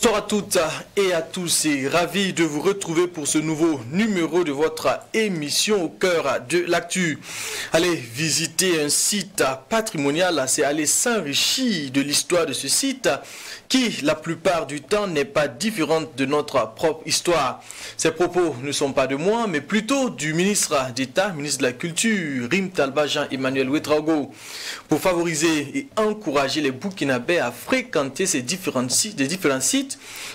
Bonsoir à toutes et à tous et ravi de vous retrouver pour ce nouveau numéro de votre émission au cœur de l'actu. Allez visiter un site patrimonial, c'est aller s'enrichir de l'histoire de ce site qui la plupart du temps n'est pas différente de notre propre histoire. Ces propos ne sont pas de moi mais plutôt du ministre d'État, ministre de la Culture, Rim Talba Jean-Emmanuel Ouedraogo. Pour favoriser et encourager les Burkinabés à fréquenter ces différents sites,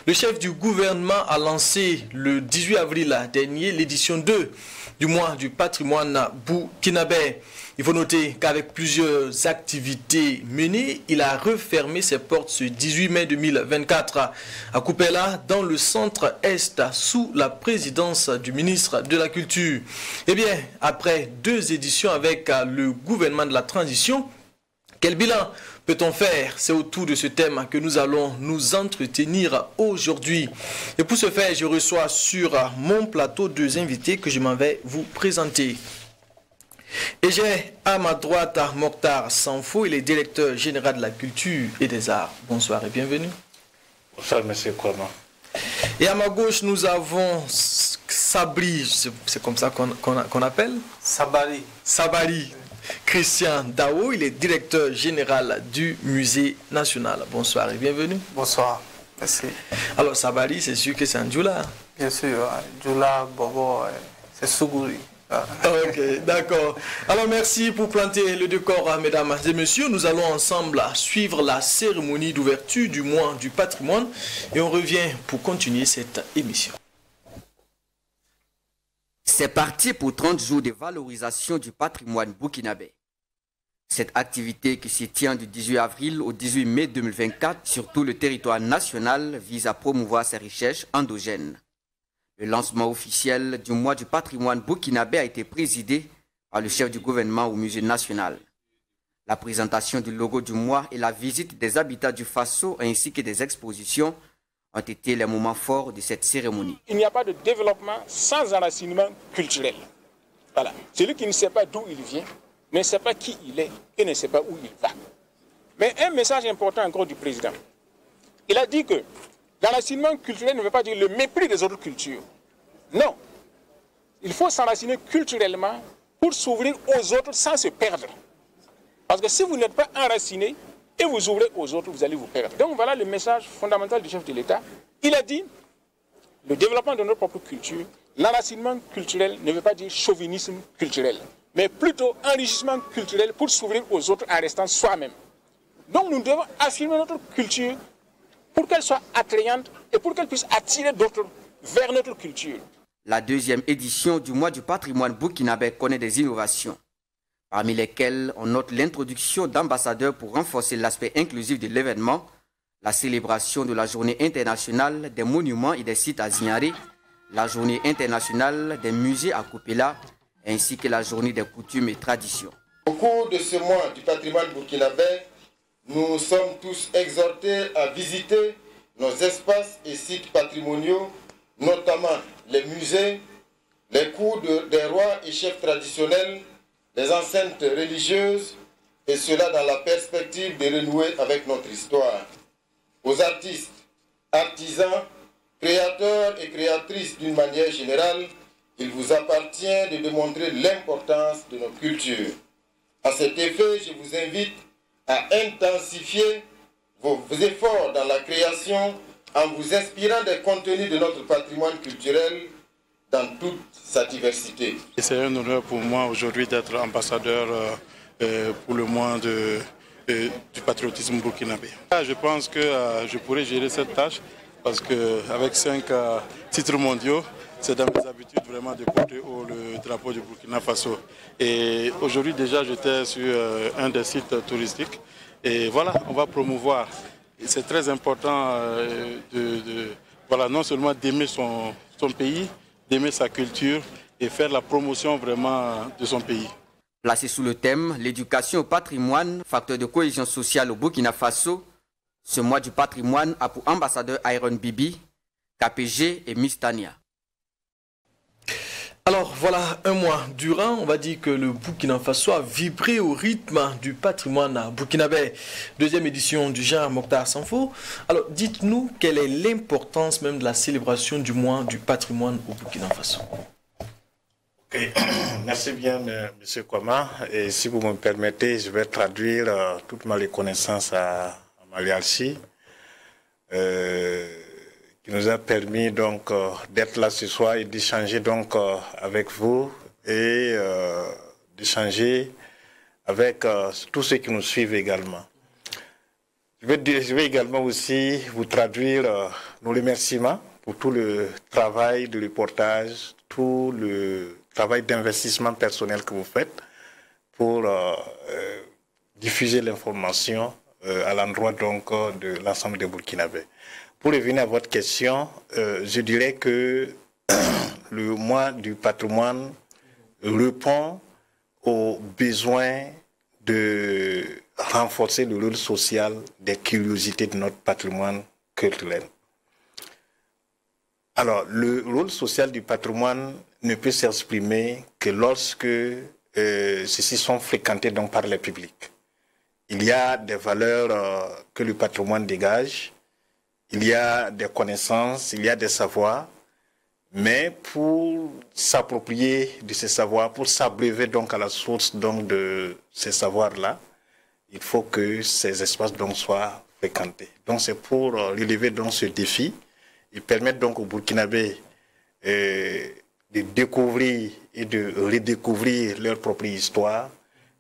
le chef du gouvernement a lancé le 18 avril dernier l'édition 2 du mois du patrimoine burkinabé. Il faut noter qu'avec plusieurs activités menées, il a refermé ses portes ce 18 mai 2024 à Koupela, dans le centre-est, sous la présidence du ministre de la Culture. Eh bien, après 2 éditions avec le gouvernement de la transition, quel bilan peut-on faire? C'est autour de ce thème que nous allons nous entretenir aujourd'hui. Et pour ce faire, je reçois sur mon plateau 2 invités que je m'en vais vous présenter. Et j'ai à ma droite Mokhtar Sanfo, il est directeur général de la culture et des arts. Bonsoir et bienvenue. Bonsoir, monsieur Kwama. Et à ma gauche, nous avons Sabri, c'est comme ça qu'on appelle? Sabari. Christian Dao, il est directeur général du Musée national. Bonsoir et bienvenue. Bonsoir, merci. Alors Sabari, c'est sûr que c'est un Djoula. Bien sûr, Djoula, Bobo, c'est Sougouri. Ok, d'accord. Alors merci pour planter le décor, mesdames et messieurs. Nous allons ensemble suivre la cérémonie d'ouverture du mois du patrimoine et on revient pour continuer cette émission. C'est parti pour 30 jours de valorisation du patrimoine burkinabé. Cette activité qui se tient du 18 avril au 18 mai 2024 sur tout le territoire national vise à promouvoir ses richesses endogènes. Le lancement officiel du mois du patrimoine burkinabé a été présidé par le chef du gouvernement au musée national. La présentation du logo du mois et la visite des habitats du Faso ainsi que des expositions ont été les moments forts de cette cérémonie. Il n'y a pas de développement sans enracinement culturel. Voilà. Celui qui ne sait pas d'où il vient, ne sait pas qui il est et ne sait pas où il va. Mais un message important encore du président. Il a dit que l'enracinement culturel ne veut pas dire le mépris des autres cultures. Non. Il faut s'enraciner culturellement pour s'ouvrir aux autres sans se perdre. Parce que si vous n'êtes pas enraciné, et vous ouvrez aux autres, vous allez vous perdre. Donc voilà le message fondamental du chef de l'État. Il a dit, le développement de notre propre culture, l'enracinement culturel ne veut pas dire chauvinisme culturel, mais plutôt enrichissement culturel pour s'ouvrir aux autres en restant soi-même. Donc nous devons affirmer notre culture pour qu'elle soit attrayante et pour qu'elle puisse attirer d'autres vers notre culture. La 2e édition du mois du patrimoine burkinabé connaît des innovations, parmi lesquels on note l'introduction d'ambassadeurs pour renforcer l'aspect inclusif de l'événement, la célébration de la journée internationale des monuments et des sites à Zignaré, la journée internationale des musées à Koupela, ainsi que la journée des coutumes et traditions. Au cours de ce mois du patrimoine burkinabé, nous sommes tous exhortés à visiter nos espaces et sites patrimoniaux, notamment les musées, les cours des rois et chefs traditionnels, les enceintes religieuses, et cela dans la perspective de renouer avec notre histoire. Aux artistes, artisans, créateurs et créatrices d'une manière générale, il vous appartient de démontrer l'importance de nos cultures. À cet effet, je vous invite à intensifier vos efforts dans la création en vous inspirant des contenus de notre patrimoine culturel dans toute sa diversité. C'est un honneur pour moi aujourd'hui d'être ambassadeur pour le mois du patriotisme burkinabé. Je pense que je pourrais gérer cette tâche parce qu'avec 5 titres mondiaux, c'est dans mes habitudes vraiment de porter haut le drapeau du Burkina Faso. Et aujourd'hui déjà j'étais sur un des sites touristiques et voilà, on va promouvoir. C'est très important voilà, non seulement d'aimer son pays, d'aimer sa culture et faire la promotion vraiment de son pays. Placé sous le thème « L'éducation au patrimoine, facteur de cohésion sociale au Burkina Faso », ce mois du patrimoine a pour ambassadeur Iron Bibi, KPG et Miss Tania. Alors voilà, un mois durant, on va dire que le Burkina Faso a vibré au rythme du patrimoine burkinabé. Deuxième édition du genre Mokhtar Sanfo. Alors dites-nous quelle est l'importance même de la célébration du mois du patrimoine au Burkina Faso. Okay. Merci bien, M. Kwama. Et si vous me permettez, je vais traduire toute ma reconnaissance à Malialchi, qui nous a permis donc d'être là ce soir et d'échanger donc avec vous et d'échanger avec tous ceux qui nous suivent également. Je vais également aussi vous traduire nos remerciements pour tout le travail de reportage, tout le travail d'investissement personnel que vous faites pour diffuser l'information à l'endroit donc de l'ensemble des Burkinabés. Pour revenir à votre question, je dirais que le mois du patrimoine répond aux besoins de renforcer le rôle social des curiosités de notre patrimoine culturel. Alors, le rôle social du patrimoine ne peut s'exprimer que lorsque ceux-ci sont fréquentés donc par le public. Il y a des valeurs que le patrimoine dégage, il y a des connaissances, il y a des savoirs, mais pour s'approprier de ces savoirs, pour s'abreuver donc à la source donc de ces savoirs-là, il faut que ces espaces donc soient fréquentés. Donc c'est pour relever donc ce défi et permettre donc aux Burkinabés de découvrir et de redécouvrir leur propre histoire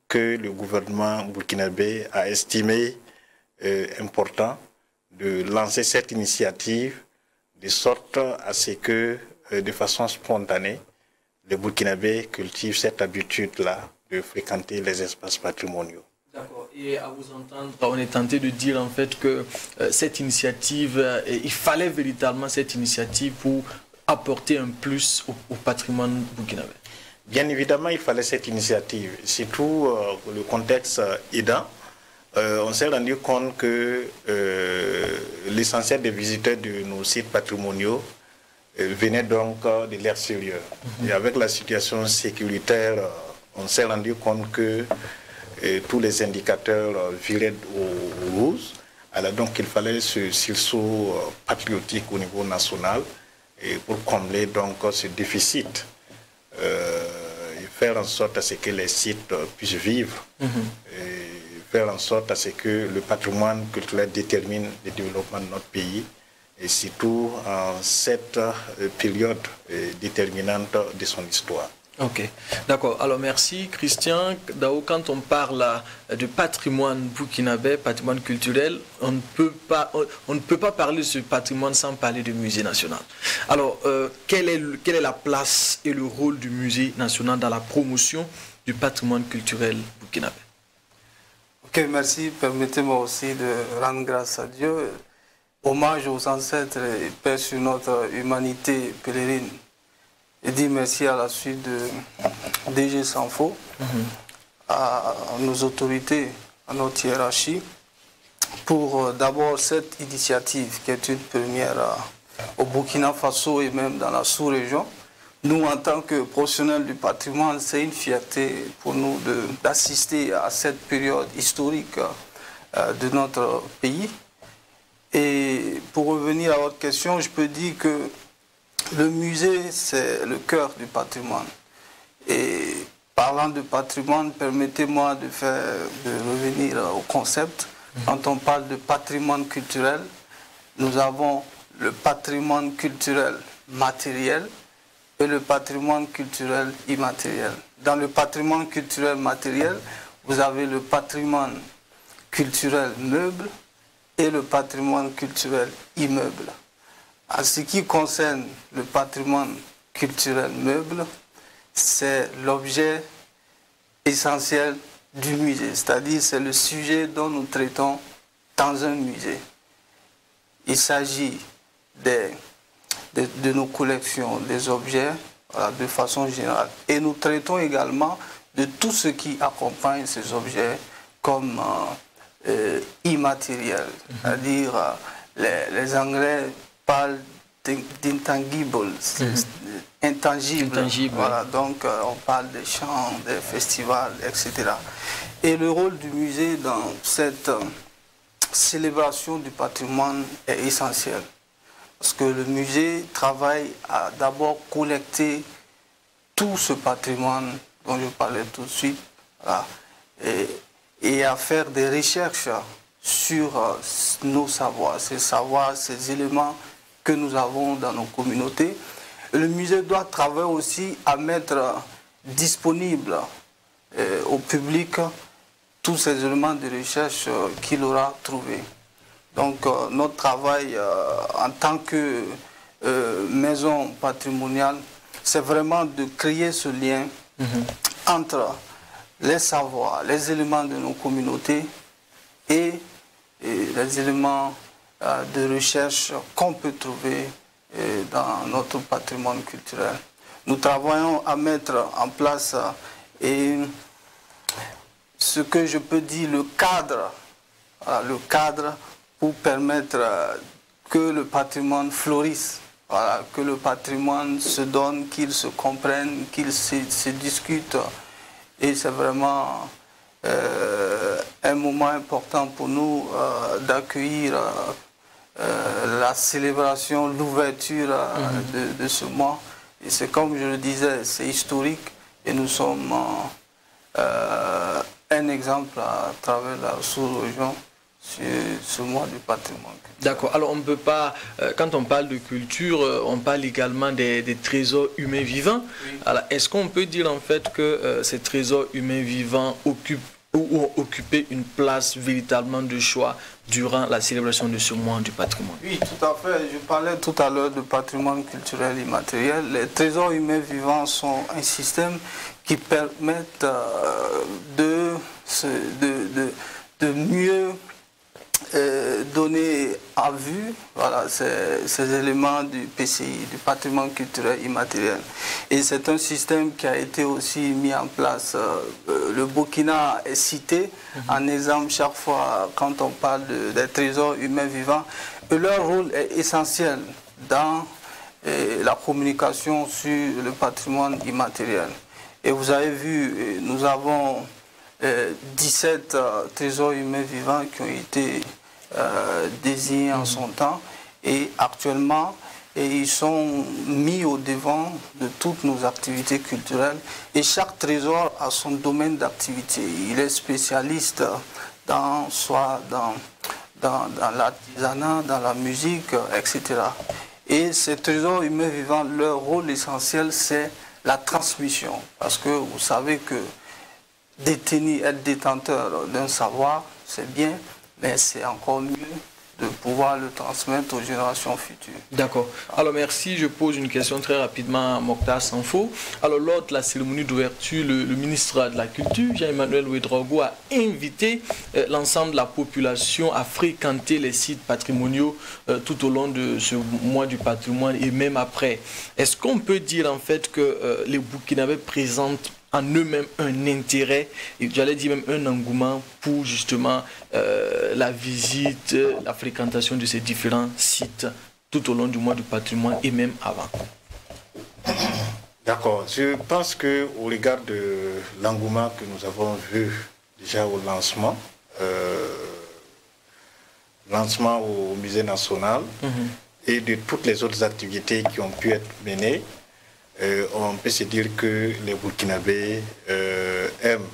que le gouvernement burkinabé a estimé important de lancer cette initiative de sorte à ce que, de façon spontanée, les Burkinabés cultivent cette habitude-là de fréquenter les espaces patrimoniaux. D'accord. Et à vous entendre, on est tenté de dire en fait que cette initiative, il fallait véritablement cette initiative pour apporter un plus au patrimoine burkinabé. Bien évidemment, il fallait cette initiative, surtout le contexte aidant. On s'est rendu compte que l'essentiel des visiteurs de nos sites patrimoniaux venaient donc de l'extérieur. Et avec la situation sécuritaire, on s'est rendu compte que tous les indicateurs viraient au rouge. Alors donc il fallait ce sursaut patriotique au niveau national et pour combler donc ce déficit. Et faire en sorte à ce que les sites puissent vivre. Faire en sorte à ce que le patrimoine culturel détermine le développement de notre pays et surtout en cette période déterminante de son histoire. Ok, d'accord. Alors merci Christian. Dao, quand on parle de patrimoine burkinabé, patrimoine culturel, on ne peut pas parler de ce patrimoine sans parler du musée national. Alors, quelle est la place et le rôle du musée national dans la promotion du patrimoine culturel burkinabé? Ok, merci. Permettez-moi aussi de rendre grâce à Dieu. Hommage aux ancêtres et paix sur notre humanité pèlerine. Et dire merci à la suite de DG Sanfo, à nos autorités, à notre hiérarchie, pour d'abord cette initiative qui est une première au Burkina Faso et même dans la sous-région. Nous, en tant que professionnels du patrimoine, c'est une fierté pour nous d'assister à cette période historique de notre pays. Et pour revenir à votre question, je peux dire que le musée, c'est le cœur du patrimoine. Et parlant de patrimoine, permettez-moi de revenir au concept. Quand on parle de patrimoine culturel, nous avons le patrimoine culturel matériel et le patrimoine culturel immatériel. Dans le patrimoine culturel matériel, vous avez le patrimoine culturel meuble et le patrimoine culturel immeuble. En ce qui concerne le patrimoine culturel meuble, c'est l'objet essentiel du musée, c'est-à-dire c'est le sujet dont nous traitons dans un musée. Il s'agit de nos collections, des objets, voilà, de façon générale. Et nous traitons également de tout ce qui accompagne ces objets comme immatériel, c'est-à-dire les Anglais parlent d'intangibles, intangibles. Voilà, donc on parle des chants, des festivals, etc. Et le rôle du musée dans cette célébration du patrimoine est essentiel. Parce que le musée travaille à d'abord collecter tout ce patrimoine dont je parlais tout de suite, voilà, et à faire des recherches sur nos savoirs, ces éléments que nous avons dans nos communautés. Le musée doit travailler aussi à mettre disponible au public tous ces éléments de recherche qu'il aura trouvés. Donc notre travail en tant que maison patrimoniale, c'est vraiment de créer ce lien entre les savoirs, les éléments de nos communautés et les éléments de recherche qu'on peut trouver dans notre patrimoine culturel. Nous travaillons à mettre en place ce que je peux dire le cadre pour permettre que le patrimoine fleurisse, voilà, que le patrimoine se donne, qu'il se comprenne, qu'il se discute. Et c'est vraiment un moment important pour nous d'accueillir la célébration, l'ouverture de ce mois. Et c'est comme je le disais, c'est historique et nous sommes un exemple à travers la sous-région sur ce mois du patrimoine. D'accord. Alors on ne peut pas, quand on parle de culture, on parle également des trésors humains vivants. Oui. Alors est-ce qu'on peut dire en fait que ces trésors humains vivants ont occupé une place véritablement de choix durant la célébration de ce mois du patrimoine? Oui, tout à fait. Je parlais tout à l'heure de patrimoine culturel immatériel. Les trésors humains vivants sont un système qui permettent de mieux donner à vue, voilà, ces éléments du PCI, du patrimoine culturel immatériel. Et c'est un système qui a été aussi mis en place. Le Burkina est cité en exemple chaque fois quand on parle des trésors humains vivants. Et leur rôle est essentiel dans la communication sur le patrimoine immatériel. Et vous avez vu, nous avons 17 trésors humains vivants qui ont été désignés en son temps et actuellement ils sont mis au devant de toutes nos activités culturelles et chaque trésor a son domaine d'activité. Il est spécialiste soit dans l'artisanat, dans la musique, etc. Et ces trésors humains vivants, leur rôle essentiel c'est la transmission, parce que vous savez que être détenteur d'un savoir, c'est bien, mais c'est encore mieux de pouvoir le transmettre aux générations futures. D'accord. Alors merci, je pose une question très rapidement à Mokhtar Sanfo. Alors lors de la cérémonie d'ouverture, le ministre de la Culture, Jean-Emmanuel Ouédraogo, a invité l'ensemble de la population à fréquenter les sites patrimoniaux tout au long de ce mois du patrimoine et même après. Est-ce qu'on peut dire en fait que les Burkinabés présentent en eux-mêmes un intérêt, et j'allais dire même un engouement pour justement la visite, la fréquentation de ces différents sites tout au long du mois du patrimoine et même avant? D'accord. Je pense qu'au regard de l'engouement que nous avons vu déjà au lancement au Musée national et de toutes les autres activités qui ont pu être menées, on peut se dire que les Burkinabés aiment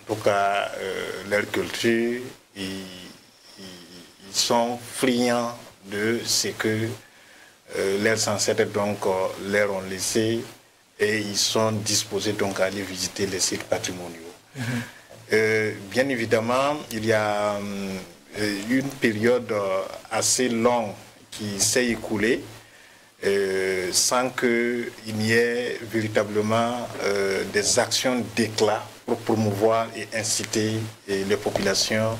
en tout cas leur culture, ils sont friands de ce que leurs ancêtres donc leur ont laissé et ils sont disposés donc à aller visiter les sites patrimoniaux. Bien évidemment, il y a une période assez longue qui s'est écoulée sans qu'il n'y ait véritablement des actions d'éclat pour promouvoir et inciter les populations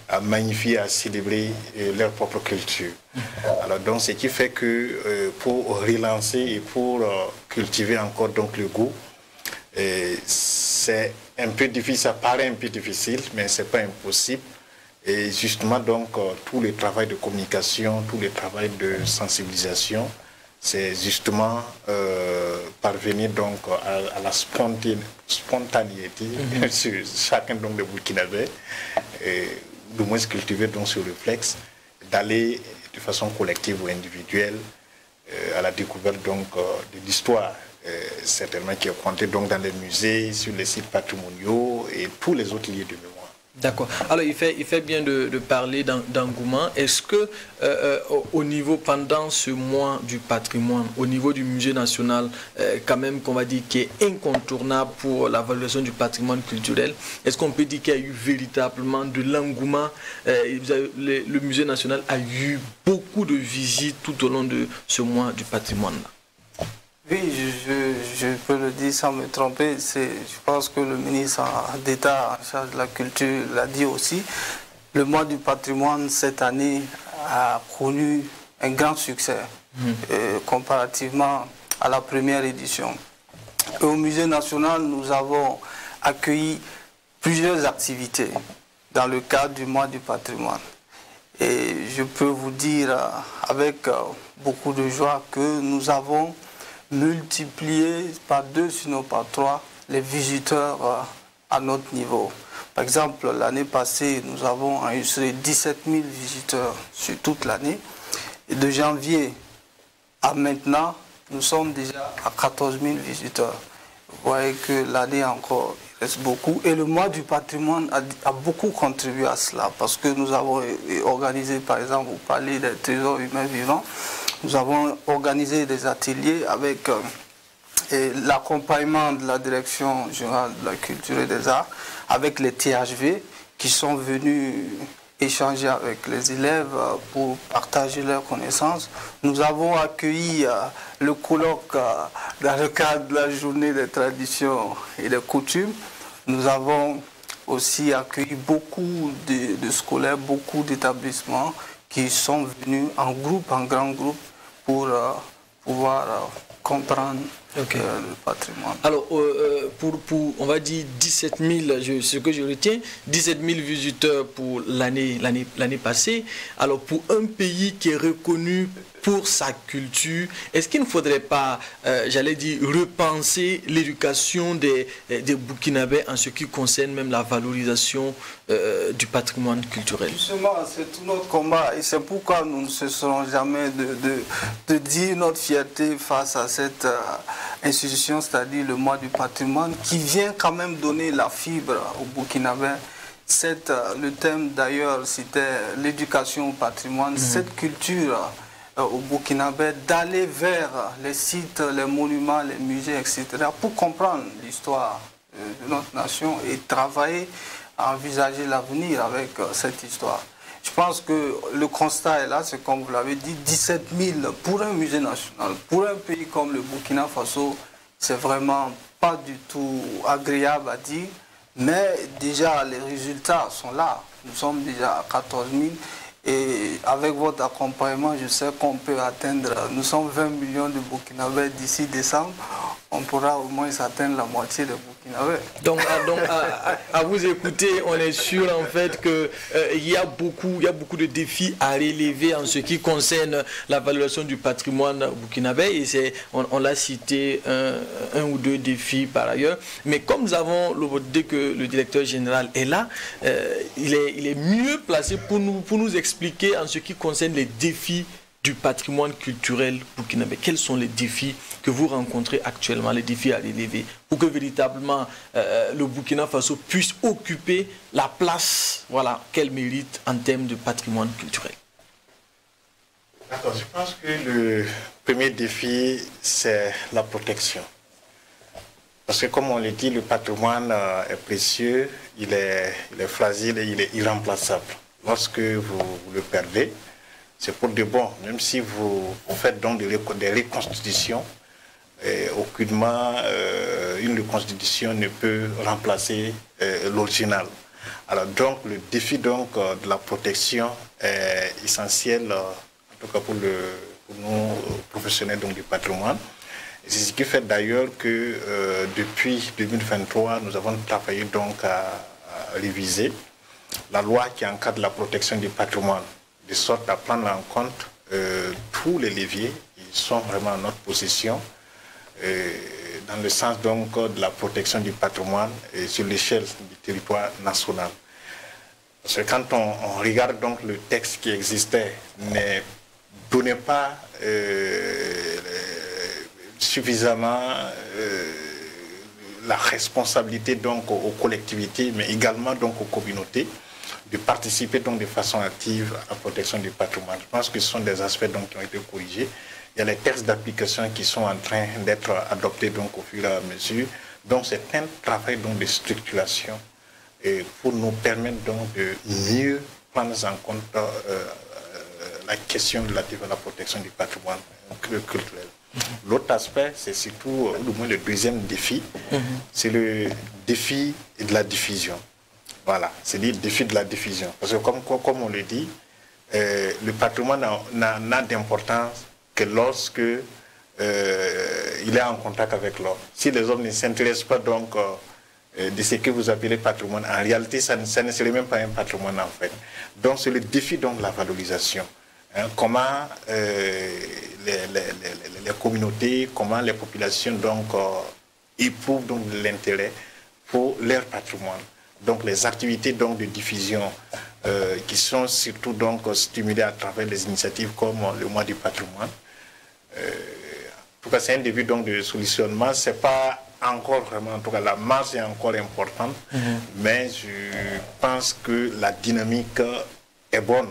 à magnifier, à célébrer leur propre culture. Alors donc, ce qui fait que pour relancer et pour cultiver encore donc le goût, c'est un peu difficile, ça paraît un peu difficile, mais ce n'est pas impossible. Et justement, donc, tout le travail de communication, tout le travail de sensibilisation, c'est justement parvenir donc à la spontanéité sur chacun donc des Burkinabés, du moins cultiver donc ce réflexe d'aller de façon collective ou individuelle à la découverte donc de l'histoire, certainement qui est contée donc dans les musées, sur les sites patrimoniaux et tous les autres lieux de mémoire. D'accord. Alors, il fait bien de parler d'engouement. Est-ce que, au niveau, pendant ce mois du patrimoine, au niveau du musée national, quand même, qu'on va dire, qui est incontournable pour la valorisation du patrimoine culturel, est-ce qu'on peut dire qu'il y a eu véritablement de l'engouement? Le musée national a eu beaucoup de visites tout au long de ce mois du patrimoine-là. Oui, je peux le dire sans me tromper. Je pense que le ministre d'État en charge de la culture l'a dit aussi. Le mois du patrimoine, cette année, a connu un grand succès comparativement à la première édition. Et au Musée national, nous avons accueilli plusieurs activités dans le cadre du mois du patrimoine. Et je peux vous dire avec beaucoup de joie que nous avons multiplier par 2, sinon par 3, les visiteurs à notre niveau. Par exemple, l'année passée, nous avons enregistré 17 000 visiteurs sur toute l'année. Et de janvier à maintenant, nous sommes déjà à 14 000 visiteurs. Vous voyez que l'année encore, il reste beaucoup. Et le mois du patrimoine a beaucoup contribué à cela, parce que nous avons organisé, par exemple, vous parlez des trésors humains vivants, nous avons organisé des ateliers avec l'accompagnement de la Direction générale de la culture et des arts, avec les THV qui sont venus échanger avec les élèves pour partager leurs connaissances. Nous avons accueilli le colloque dans le cadre de la journée des traditions et des coutumes. Nous avons aussi accueilli beaucoup de scolaires, beaucoup d'établissements qui sont venus en groupe, en grand groupe, pour pouvoir comprendre le patrimoine. Alors, pour on va dire 17 000, ce que je retiens, 17 000 visiteurs pour l'année passée. Alors, pour un pays qui est reconnu pour sa culture, est-ce qu'il ne faudrait pas, j'allais dire, repenser l'éducation des Burkinabés en ce qui concerne même la valorisation du patrimoine culturel? Justement, c'est tout notre combat et c'est pourquoi nous ne cesserons jamais de dire notre fierté face à cette institution, c'est-à-dire le mois du patrimoine, qui vient quand même donner la fibre au Burkinabé. Le thème d'ailleurs, c'était l'éducation au patrimoine, cette culture au Burkinabé, d'aller vers les sites, les monuments, les musées, etc., pour comprendre l'histoire de notre nation et travailler à envisager l'avenir avec cette histoire. Je pense que le constat est là, c'est comme vous l'avez dit, 17 000 pour un musée national. Pour un pays comme le Burkina Faso, c'est vraiment pas du tout agréable à dire, mais déjà les résultats sont là. Nous sommes déjà à 14 000 et avec votre accompagnement, je sais qu'on peut atteindre, nous sommes 20 millions de Burkinabés d'ici décembre, on pourra au moins atteindre la moitié des Burkinabés. Donc à vous écouter, on est sûr en fait qu'il y a beaucoup de défis à relever en ce qui concerne la valorisation du patrimoine burkinabé, et on l'a cité un ou deux défis par ailleurs. Mais comme nous avons dès que le directeur général est là, il est mieux placé pour nous expliquer en ce qui concerne les défis du patrimoine culturel burkinabé. Quels sont les défis que vous rencontrez actuellement, les défis à relever, pour que véritablement le Burkina Faso puisse occuper la place qu'elle mérite en termes de patrimoine culturel? D'accord, je pense que le premier défi, c'est la protection. Parce que comme on le dit, le patrimoine est précieux, il est fragile et il est irremplaçable. Lorsque vous le perdez, c'est pour de bon. Même si vous faites donc des reconstitutions, aucunement une reconstitution ne peut remplacer l'original. Alors donc le défi donc de la protection est essentiel, en tout cas pour nous professionnels donc, du patrimoine. C'est ce qui fait d'ailleurs que depuis 2023, nous avons travaillé donc à réviser la loi qui encadre la protection du patrimoine, de sorte à prendre en compte tous les leviers. Ils sont vraiment à notre possession, dans le sens donc de la protection du patrimoine sur l'échelle du territoire national. Parce que quand on regarde donc le texte qui existait, ne donnait pas suffisamment la responsabilité donc aux collectivités, mais également donc aux communautés, de participer donc de façon active à la protection du patrimoine. Je pense que ce sont des aspects donc qui ont été corrigés. Il y a les textes d'application qui sont en train d'être adoptés donc au fur et à mesure. Donc c'est un travail donc de structuration pour nous permettre donc de mieux prendre en compte la question relative à la protection du patrimoine culturel. L'autre aspect, c'est surtout, au moins le deuxième défi, c'est le défi de la diffusion. Voilà, c'est le défi de la diffusion. Parce que comme on le dit, le patrimoine n'a d'importance que lorsque il est en contact avec l'homme. Si les hommes ne s'intéressent pas donc de ce que vous appelez patrimoine, en réalité, ça ne serait même pas un patrimoine en fait. Donc c'est le défi donc de la valorisation. Comment les communautés, comment les populations donc éprouvent donc l'intérêt pour leur patrimoine. Donc les activités donc de diffusion qui sont surtout donc stimulées à travers les initiatives comme le mois du patrimoine. En tout cas, c'est un début donc de solutionnement. C'est pas encore vraiment, en tout cas, la marge est encore importante, mais je pense que la dynamique est bonne.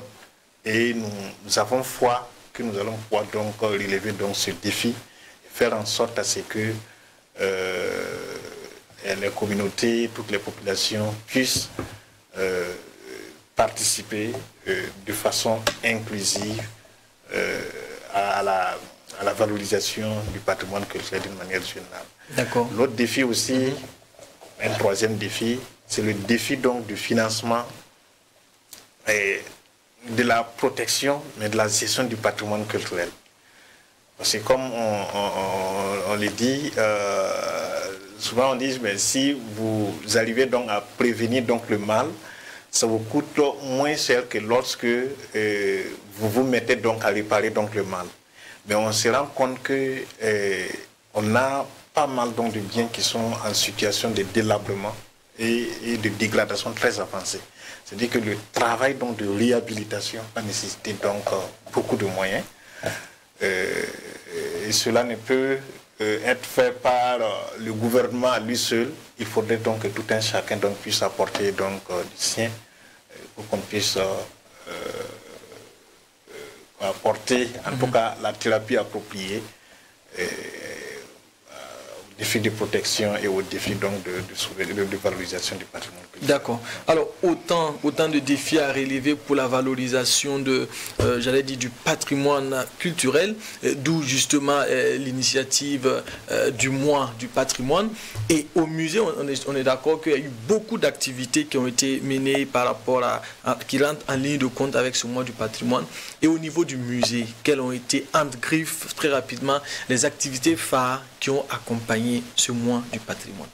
Et nous avons foi que nous allons pouvoir donc relever donc ce défi, faire en sorte à ce que les communautés, toutes les populations puissent participer de façon inclusive à la valorisation du patrimoine culturel d'une manière générale. D'accord. L'autre défi aussi, un troisième défi, c'est le défi donc du financement et de la protection, mais de la gestion du patrimoine culturel. Parce que comme on le dit, souvent on dit, mais si vous arrivez donc à prévenir donc le mal, ça vous coûte moins cher que lorsque vous vous mettez donc à réparer donc le mal. Mais on se rend compte que on a pas mal donc de biens qui sont en situation de délabrement et de dégradation très avancée. C'est-à-dire que le travail donc de réhabilitation va nécessiter donc beaucoup de moyens. Et cela ne peut être fait par le gouvernement à lui seul. Il faudrait donc que tout un chacun donc puisse apporter donc du sien pour qu'on puisse apporter en tout cas la thérapie appropriée aux défis de protection et aux défis donc de valorisation du patrimoine. D'accord. Alors, autant de défis à relever pour la valorisation j'allais dire, du patrimoine culturel, d'où justement l'initiative du mois du patrimoine. Et au musée, on est d'accord qu'il y a eu beaucoup d'activités qui ont été menées par rapport qui rentrent en ligne de compte avec ce mois du patrimoine. Et au niveau du musée, quelles ont été, entre griffes, très rapidement, les activités phares qui ont accompagné ce mois du patrimoine?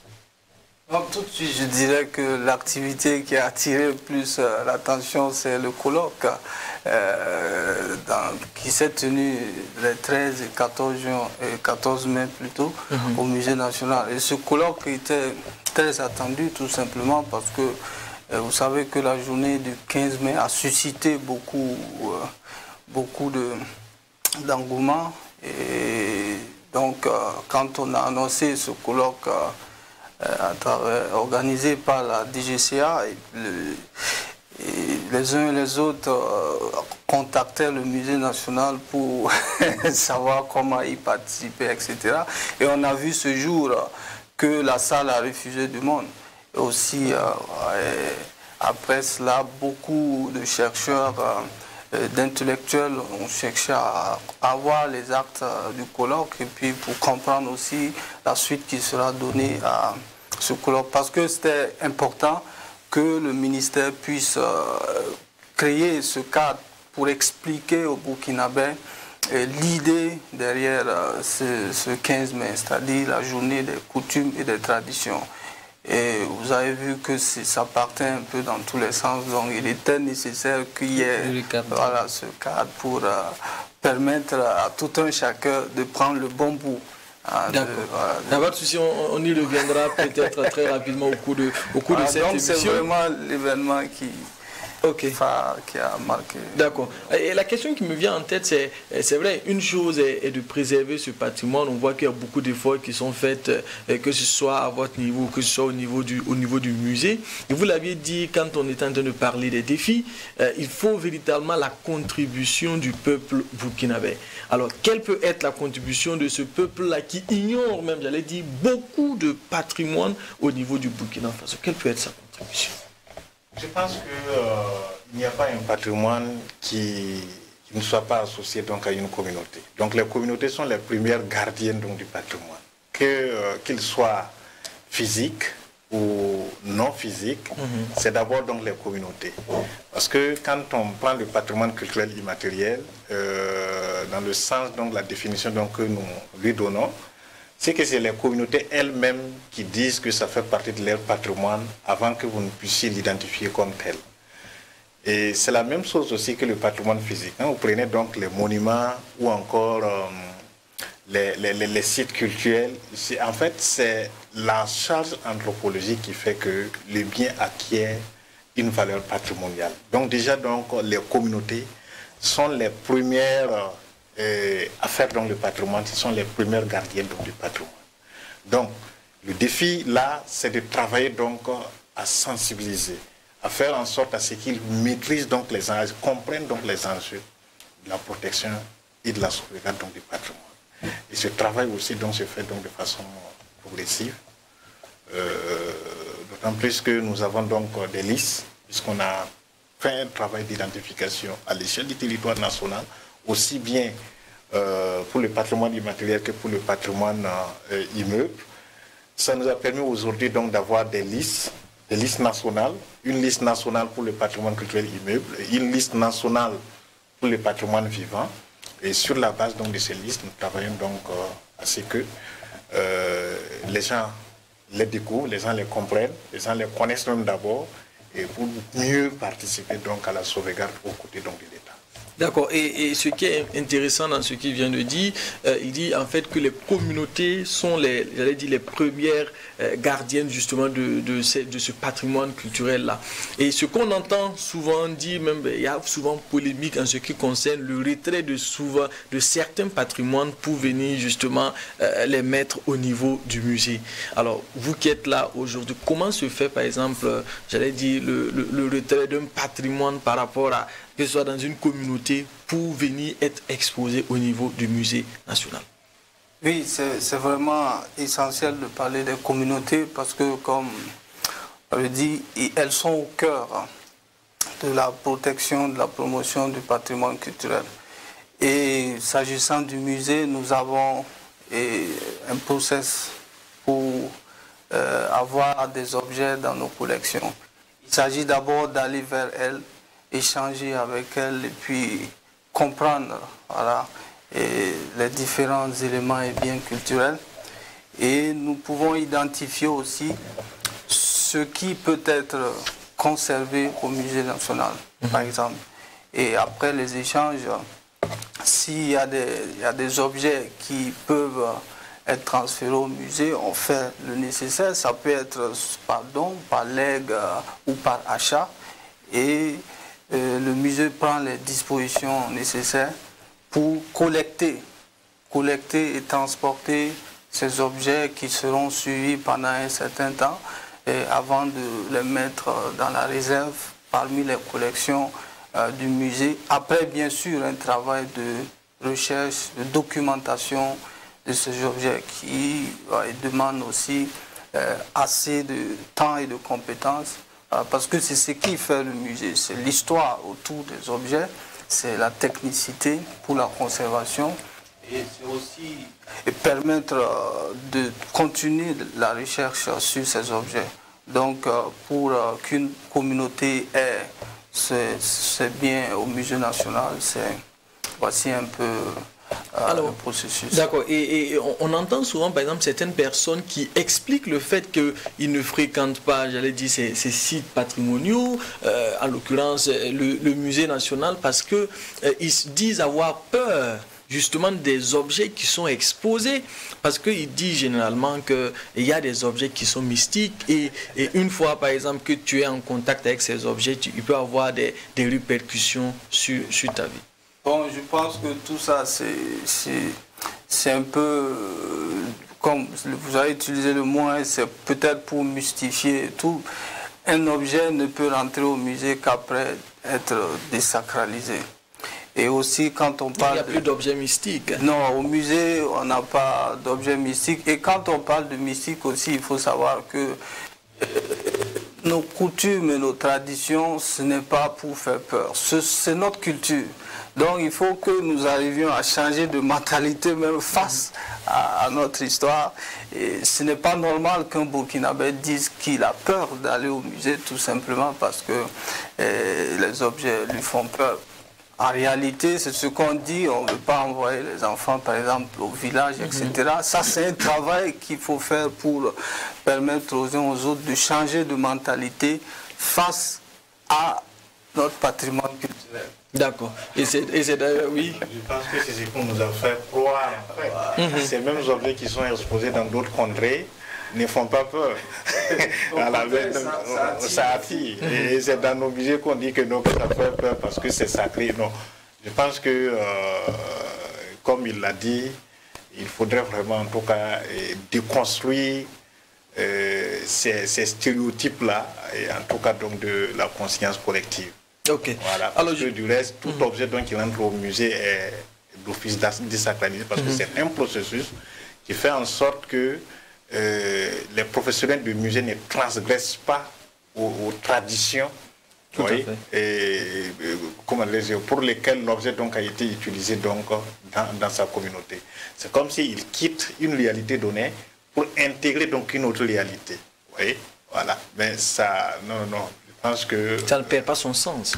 Donc, tout de suite, je dirais que l'activité qui a attiré le plus l'attention, c'est le colloque qui s'est tenu les 13 et 14 mai plutôt, au Musée national. Et ce colloque était très attendu tout simplement parce que vous savez que la journée du 15 mai a suscité beaucoup d'engouement. Et donc, quand on a annoncé ce colloque organisé par la DGCA, les uns et les autres contactaient le musée national pour savoir comment y participer, etc. Et on a vu ce jour que la salle a refusé du monde. Et aussi, après cela, beaucoup de chercheurs, d'intellectuels ont cherché à avoir les actes du colloque et puis pour comprendre aussi la suite qui sera donnée à ce colloque. Parce que c'était important que le ministère puisse créer ce cadre pour expliquer aux Burkinabés l'idée derrière ce 15 mai, c'est-à-dire la journée des coutumes et des traditions. Et vous avez vu que ça partait un peu dans tous les sens, donc il était nécessaire qu'il y ait voilà, ce cadre pour permettre à tout un chacun de prendre le bon bout. D'accord. Pas de souci, on y reviendra peut-être très rapidement au cours de cette émission. Donc c'est vraiment l'événement qui a marqué. D'accord. Et la question qui me vient en tête, c'est vrai, une chose est de préserver ce patrimoine. On voit qu'il y a beaucoup d'efforts qui sont faits, que ce soit à votre niveau, que ce soit au niveau du musée. Et vous l'aviez dit quand on est en train de parler des défis, il faut véritablement la contribution du peuple burkinabé. Alors, quelle peut être la contribution de ce peuple-là qui ignore même, j'allais dire, beaucoup de patrimoine au niveau du Burkina Faso? Quelle peut être sa contribution? Je pense qu'il n'y a pas un patrimoine qui ne soit pas associé donc, à une communauté. Donc les communautés sont les premières gardiennes donc, du patrimoine. Qu'ils soient physiques ou non physiques, c'est d'abord donc les communautés. Parce que quand on prend le patrimoine culturel immatériel, dans le sens donc la définition donc, que nous lui donnons, c'est que c'est les communautés elles-mêmes qui disent que ça fait partie de leur patrimoine avant que vous ne puissiez l'identifier comme tel. Et c'est la même chose aussi que le patrimoine physique. Vous prenez donc les monuments ou encore les sites culturels. En fait, c'est la charge anthropologique qui fait que le bien acquiert une valeur patrimoniale. Donc déjà, donc, les communautés sont les premières à faire donc le patrimoine, ce sont les premières gardiennes donc, du patrimoine. Donc, le défi là, c'est de travailler donc à sensibiliser, à faire en sorte à ce qu'ils maîtrisent donc les enjeux, comprennent donc les enjeux de la protection et de la sauvegarde donc, du patrimoine. Et ce travail aussi donc se fait donc de façon progressive, d'autant plus que nous avons donc des listes, puisqu'on a fait un travail d'identification à l'échelle du territoire national, aussi bien pour le patrimoine immatériel que pour le patrimoine immeuble. Ça nous a permis aujourd'hui donc d'avoir des listes nationales, une liste nationale pour le patrimoine culturel immeuble, une liste nationale pour le patrimoine vivant. Et sur la base donc de ces listes, nous travaillons donc à ce que les gens les découvrent, les gens les comprennent, les gens les connaissent même d'abord, et pour mieux participer donc à la sauvegarde aux côtés donc de l'État. D'accord. Et ce qui est intéressant dans ce qu'il vient de dire, il dit en fait que les communautés sont les premières gardiennes justement de ce patrimoine culturel-là. Et ce qu'on entend souvent dire, même il y a souvent polémique en ce qui concerne le retrait de certains patrimoines pour venir justement les mettre au niveau du musée. Alors, vous qui êtes là aujourd'hui, comment se fait par exemple, j'allais dire, le retrait d'un patrimoine par rapport à que ce soit dans une communauté pour venir être exposé au niveau du musée national? Oui, c'est vraiment essentiel de parler des communautés parce que, comme on le dit, elles sont au cœur de la protection, de la promotion du patrimoine culturel. Et s'agissant du musée, nous avons un process pour avoir des objets dans nos collections. Il s'agit d'abord d'aller vers elles, échanger avec elles et puis comprendre voilà, les différents éléments et biens culturels. Et nous pouvons identifier aussi ce qui peut être conservé au musée national, par exemple. Et après les échanges, s'il y a des objets qui peuvent être transférés au musée, on fait le nécessaire. Ça peut être par don, par legs ou par achat. Et le musée prend les dispositions nécessaires pour collecter et transporter ces objets qui seront suivis pendant un certain temps avant de les mettre dans la réserve parmi les collections du musée. Après, bien sûr, un travail de recherche, de documentation de ces objets qui demande aussi assez de temps et de compétences. Parce que c'est ce qui fait le musée, c'est l'histoire autour des objets, c'est la technicité pour la conservation et c'est aussi permettre de continuer la recherche sur ces objets. Donc pour qu'une communauté ait ses biens au musée national, voici un peu le processus. D'accord. Et on entend souvent, par exemple, certaines personnes qui expliquent le fait qu'ils ne fréquentent pas, j'allais dire, ces sites patrimoniaux, en l'occurrence le musée national, parce qu'ils disent avoir peur justement des objets qui sont exposés, parce qu'il dit généralement qu'il y a des objets qui sont mystiques et une fois par exemple que tu es en contact avec ces objets, il peut avoir des répercussions sur ta vie. Bon, je pense que tout ça c'est un peu, comme vous avez utilisé le mot, c'est peut-être pour mystifier tout. Un objet ne peut rentrer au musée qu'après être désacralisé. Et aussi quand on parle... Il n'y a plus d'objets mystiques. Non, au musée, on n'a pas d'objets mystiques. Et quand on parle de mystique aussi, il faut savoir que nos coutumes et nos traditions, ce n'est pas pour faire peur. C'est notre culture. Donc il faut que nous arrivions à changer de mentalité même face à notre histoire. Et ce n'est pas normal qu'un Burkinabé dise qu'il a peur d'aller au musée tout simplement parce que les objets lui font peur. En réalité, c'est ce qu'on dit, on ne veut pas envoyer les enfants, par exemple, au village, etc. Ça, c'est un travail qu'il faut faire pour permettre aux uns aux autres de changer de mentalité face à notre patrimoine culturel. D'accord. Et c'est d'ailleurs, oui. Je pense que c'est ce qu'on nous a fait croire. Ces mêmes objets qui sont exposés dans d'autres contrées ne font pas peur. Ça attire. Et c'est dans nos musées qu'on dit que non, que ça fait peur parce que c'est sacré. Non. Je pense que, comme il l'a dit, il faudrait vraiment en tout cas déconstruire ces stéréotypes-là, et en tout cas donc de la conscience collective. Ok. Voilà. Parce que du reste, tout objet donc qui entre au musée est d'office désacralisé parce que c'est un processus qui fait en sorte que les professionnels du musée ne transgressent pas aux traditions pour lesquelles l'objet donc a été utilisé donc dans sa communauté. C'est comme s'ils quittent une réalité donnée pour intégrer donc une autre réalité. Oui, voilà. Mais ça, non, je pense que ça ne perd pas son sens.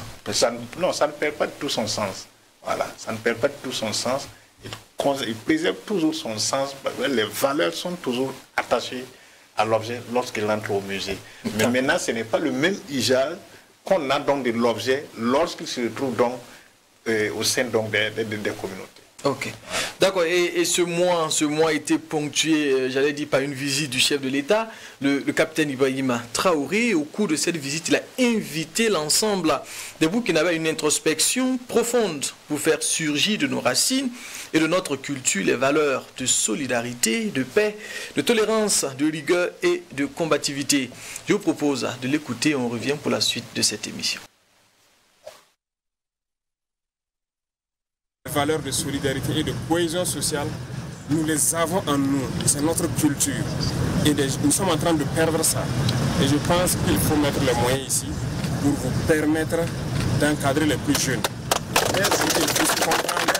Non, ça ne perd pas de tout son sens. Voilà, ça ne perd pas de tout son sens. Il préserve toujours son sens. Les valeurs sont toujours attachées à l'objet lorsqu'il entre au musée. Mais maintenant, ce n'est pas le même usage qu'on a donc de l'objet lorsqu'il se retrouve donc au sein donc des communautés. Ok. D'accord. Et ce mois a été ponctué, j'allais dire, par une visite du chef de l'État, le capitaine Ibrahima Traoré. Au cours de cette visite, il a invité l'ensemble des Burkinabés à une introspection profonde pour faire surgir de nos racines et de notre culture les valeurs de solidarité, de paix, de tolérance, de rigueur et de combativité. Je vous propose de l'écouter. On revient pour la suite de cette émission. Les valeurs de solidarité et de cohésion sociale, nous les avons en nous, c'est notre culture. Et nous sommes en train de perdre ça. Et je pense qu'il faut mettre les moyens ici pour vous permettre d'encadrer les plus jeunes. Mais il faut comprendre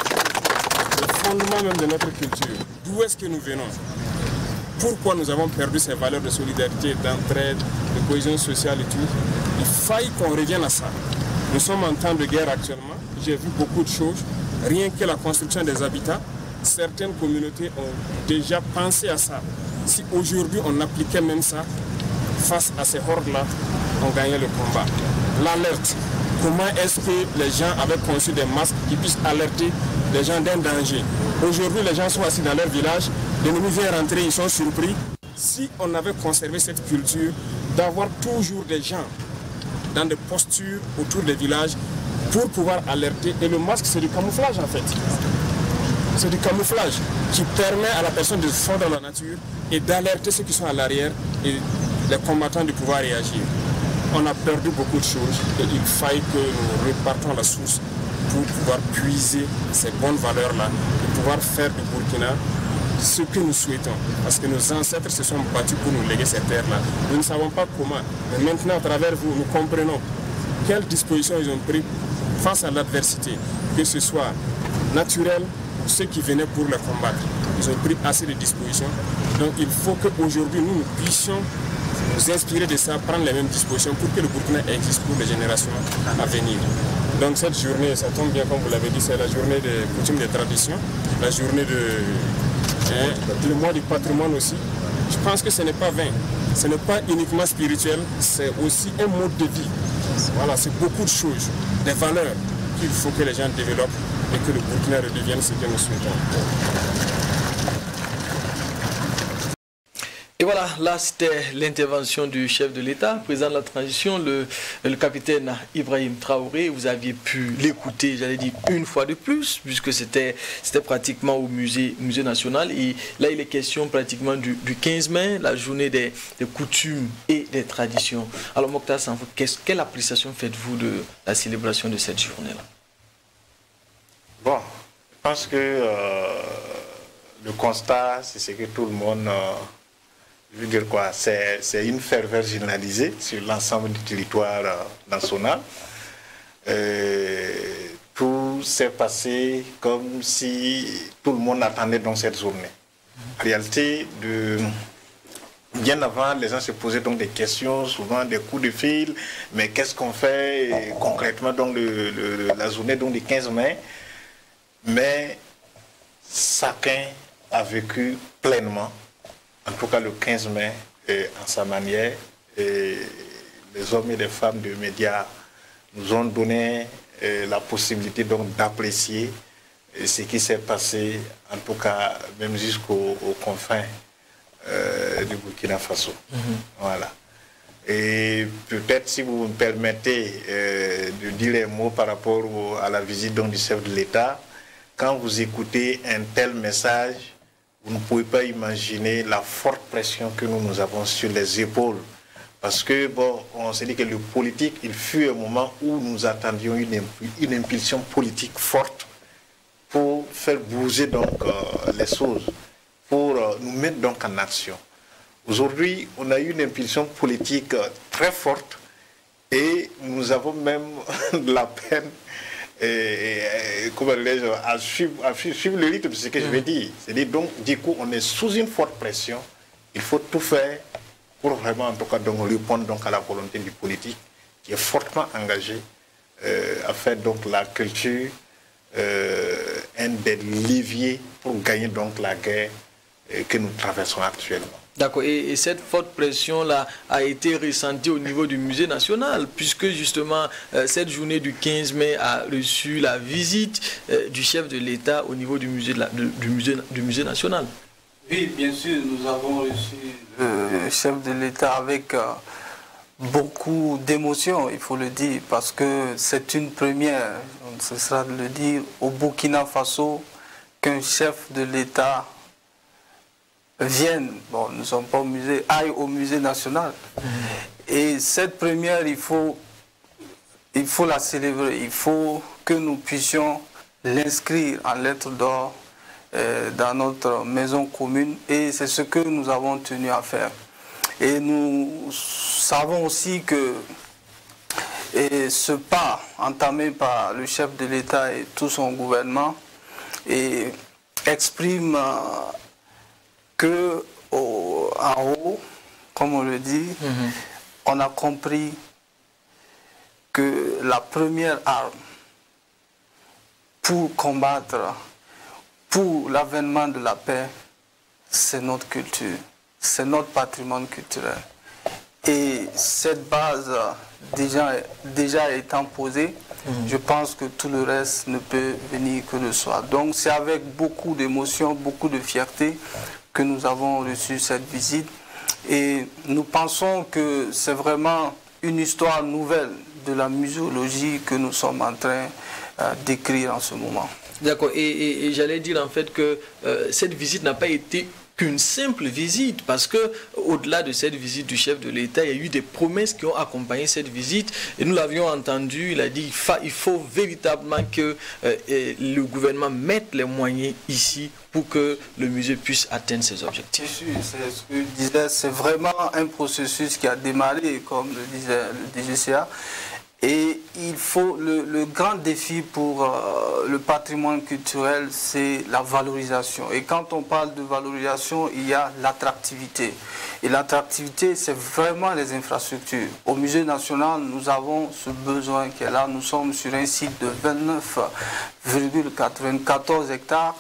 le fondement même de notre culture. D'où est-ce que nous venons? Pourquoi nous avons perdu ces valeurs de solidarité, d'entraide, de cohésion sociale et tout? Il faille qu'on revienne à ça. Nous sommes en temps de guerre actuellement. J'ai vu beaucoup de choses. Rien que la construction des habitats, certaines communautés ont déjà pensé à ça. Si aujourd'hui on appliquait même ça, face à ces hordes-là, on gagnait le combat. L'alerte. Comment est-ce que les gens avaient conçu des masques qui puissent alerter les gens d'un danger? Aujourd'hui, les gens sont assis dans leur village, l'ennemi vient rentrer, ils sont surpris. Si on avait conservé cette culture d'avoir toujours des gens dans des postures autour des villages, pour pouvoir alerter. Et le masque, c'est du camouflage en fait. C'est du camouflage qui permet à la personne de fondre dans la nature et d'alerter ceux qui sont à l'arrière et les combattants de pouvoir réagir. On a perdu beaucoup de choses et il faille que nous repartons à la source pour pouvoir puiser ces bonnes valeurs-là et pouvoir faire du Burkina ce que nous souhaitons. Parce que nos ancêtres se sont battus pour nous léguer cette terre-là. Nous ne savons pas comment. Mais maintenant, à travers vous, nous comprenons quelles dispositions ils ont prises face à l'adversité, que ce soit naturel ou ceux qui venaient pour le combattre. Ils ont pris assez de dispositions. Donc il faut qu'aujourd'hui nous puissions nous inspirer de ça, prendre les mêmes dispositions pour que le Burkina existe pour les générations à venir. Donc cette journée, ça tombe bien comme vous l'avez dit, c'est la journée des coutumes et des traditions, la journée le mois du patrimoine aussi. Je pense que ce n'est pas vain, ce n'est pas uniquement spirituel, c'est aussi un mode de vie. Voilà, c'est beaucoup de choses, des valeurs qu'il faut que les gens développent et que le Burkina redevienne ce que nous souhaitons. Et voilà, là c'était l'intervention du chef de l'État, président de la transition, le capitaine Ibrahim Traoré. Vous aviez pu l'écouter, j'allais dire, une fois de plus, puisque c'était pratiquement au musée national. Et là, il est question pratiquement du 15 mai, la journée des coutumes et des traditions. Alors Mokhtar Sanfou, quelle appréciation faites-vous de la célébration de cette journée-là? Bon, je pense que le constat, c'est ce que tout le monde... je veux dire quoi, c'est une ferveur généralisée sur l'ensemble du territoire national. Tout s'est passé comme si tout le monde attendait dans cette journée. En réalité, bien avant, les gens se posaient donc des questions, souvent des coups de fil, mais qu'est-ce qu'on fait concrètement dans la journée donc, du 15 mai? Mais chacun a vécu pleinement, en tout cas le 15 mai, en sa manière. Et les hommes et les femmes de médias nous ont donné la possibilité donc d'apprécier ce qui s'est passé, en tout cas même jusqu'aux confins du Burkina Faso. Voilà. Et peut-être si vous me permettez de dire un mot par rapport à la visite donc, du chef de l'État, quand vous écoutez un tel message, vous ne pouvez pas imaginer la forte pression que nous avons sur les épaules. Parce que, bon, on s'est dit que le politique, il fut un moment où nous attendions une impulsion politique forte pour faire bouger donc les choses, pour nous mettre donc en action. Aujourd'hui, on a eu une impulsion politique très forte et nous avons même de la peine comment à suivre le rythme de ce que je vais dire. C'est-à-dire donc, du coup, on est sous une forte pression. Il faut tout faire pour vraiment, en tout cas, donc, répondre donc, à la volonté du politique qui est fortement engagé à faire donc la culture un des leviers pour gagner donc la guerre que nous traversons actuellement. D'accord, et cette forte pression-là a été ressentie au niveau du musée national, puisque justement cette journée du 15 mai a reçu la visite du chef de l'État au niveau du musée, du musée national. Oui, bien sûr, nous avons reçu le chef de l'État avec beaucoup d'émotion, il faut le dire, parce que c'est une première, ce sera de le dire, au Burkina Faso, qu'un chef de l'État vienne, bon, nous ne sommes pas au musée, aille au musée national. Et cette première, il faut la célébrer, il faut que nous puissions l'inscrire en lettres d'or dans notre maison commune, et c'est ce que nous avons tenu à faire. Et nous savons aussi que ce pas entamé par le chef de l'État et tout son gouvernement exprime que en haut, comme on le dit, on a compris que la première arme pour combattre, pour l'avènement de la paix, c'est notre culture, c'est notre patrimoine culturel. Et cette base déjà étant posée, je pense que tout le reste ne peut venir que de soi. Donc c'est avec beaucoup d'émotion, beaucoup de fierté que nous avons reçu cette visite. Et nous pensons que c'est vraiment une histoire nouvelle de la muséologie que nous sommes en train d'écrire en ce moment. D'accord, et j'allais dire en fait que cette visite n'a pas été qu'une simple visite, parce que au-delà de cette visite du chef de l'État, il y a eu des promesses qui ont accompagné cette visite, et nous l'avions entendu, il a dit il faut véritablement que le gouvernement mette les moyens ici pour que le musée puisse atteindre ses objectifs. C'est ce que je disais, c'est vraiment un processus qui a démarré, comme le disait le DGCA, Et il faut le grand défi pour le patrimoine culturel, c'est la valorisation. Et quand on parle de valorisation, il y a l'attractivité. Et l'attractivité, c'est vraiment les infrastructures. Au Musée national, nous avons ce besoin qui est là. Nous sommes sur un site de 29,94 hectares.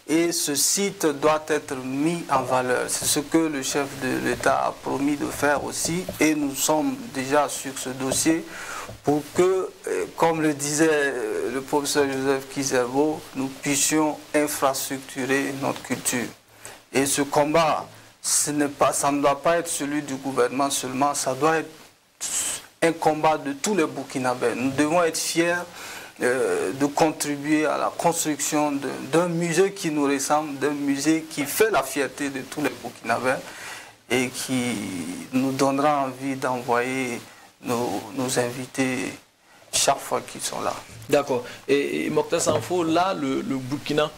Et ce site doit être mis en valeur. C'est ce que le chef de l'État a promis de faire aussi. Et nous sommes déjà sur ce dossier pour que, comme le disait le professeur Joseph Kizerbo, nous puissions infrastructurer notre culture. Et ce combat, ça ne doit pas être celui du gouvernement seulement, ça doit être un combat de tous les Burkinabés. Nous devons être fiers de contribuer à la construction d'un musée qui nous ressemble, d'un musée qui fait la fierté de tous les Burkinabés et qui nous donnera envie d'envoyer nos invités chaque fois qu'ils sont là. D'accord. Et Mokhtar Sanfo, là, le Burkina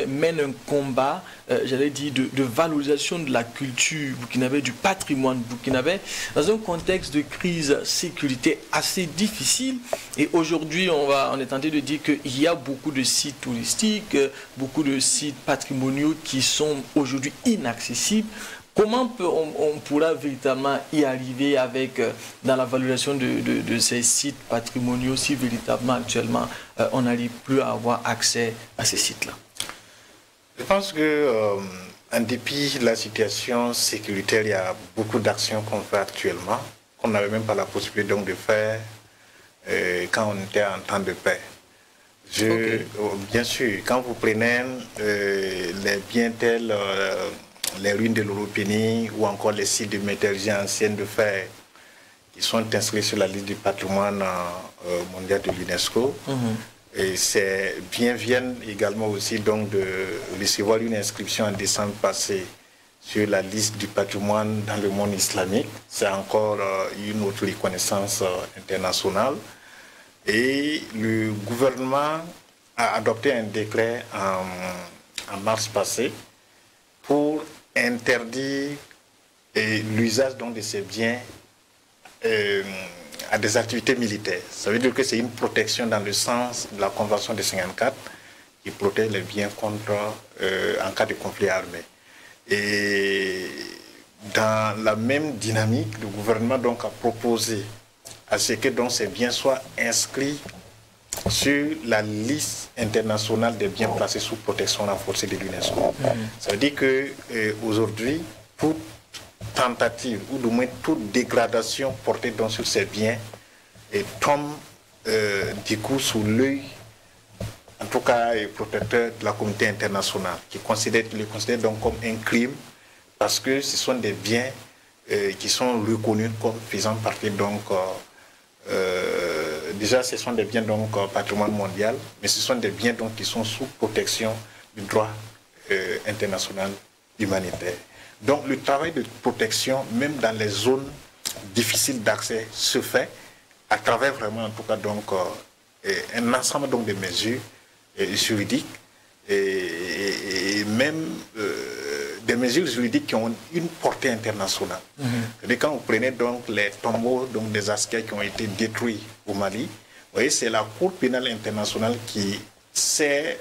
mène un combat, j'allais dire, de valorisation de la culture burkinabé, du patrimoine burkinabé, dans un contexte de crise sécurité assez difficile. Et aujourd'hui, on est tenté de dire qu'il y a beaucoup de sites touristiques, beaucoup de sites patrimoniaux qui sont aujourd'hui inaccessibles. Comment on pourra véritablement y arriver avec, dans la valorisation de ces sites patrimoniaux si véritablement actuellement on n'arrive plus à avoir accès à ces sites-là? Je pense que, en dépit de la situation sécuritaire, il y a beaucoup d'actions qu'on fait actuellement, qu'on n'avait même pas la possibilité donc de faire quand on était en temps de paix. Bien sûr, quand vous prenez les biens tels les ruines de l'Europénie ou encore les sites de métallurgie ancienne de fer qui sont inscrits sur la liste du patrimoine mondial de l'UNESCO. Et ces biens viennent également aussi donc de recevoir une inscription en décembre passé sur la liste du patrimoine dans le monde islamique. C'est encore une autre reconnaissance internationale. Et le gouvernement a adopté un décret en mars passé pour interdire l'usage de ces biens à des activités militaires. Ça veut dire que c'est une protection dans le sens de la Convention de 54 qui protège les biens contre en cas de conflit armé. Et dans la même dynamique, le gouvernement donc a proposé à ce que donc ces biens soient inscrits sur la liste internationale des biens placés sous protection renforcée de l'UNESCO. Ça veut dire qu'aujourd'hui, toute tentative ou du moins toute dégradation portée donc sur ces biens tombe du coup sous l'œil, en tout cas protecteur de la communauté internationale, qui les considère donc comme un crime parce que ce sont des biens qui sont reconnus comme faisant partie donc déjà, ce sont des biens donc patrimoine mondial, mais ce sont des biens donc qui sont sous protection du droit international humanitaire. Donc, le travail de protection, même dans les zones difficiles d'accès, se fait à travers vraiment, en tout cas, donc un ensemble donc de mesures juridiques et même des mesures juridiques qui ont une portée internationale. Et quand vous prenez donc les tombeaux donc des Askia qui ont été détruits au Mali, vous voyez, c'est la Cour pénale internationale qui s'est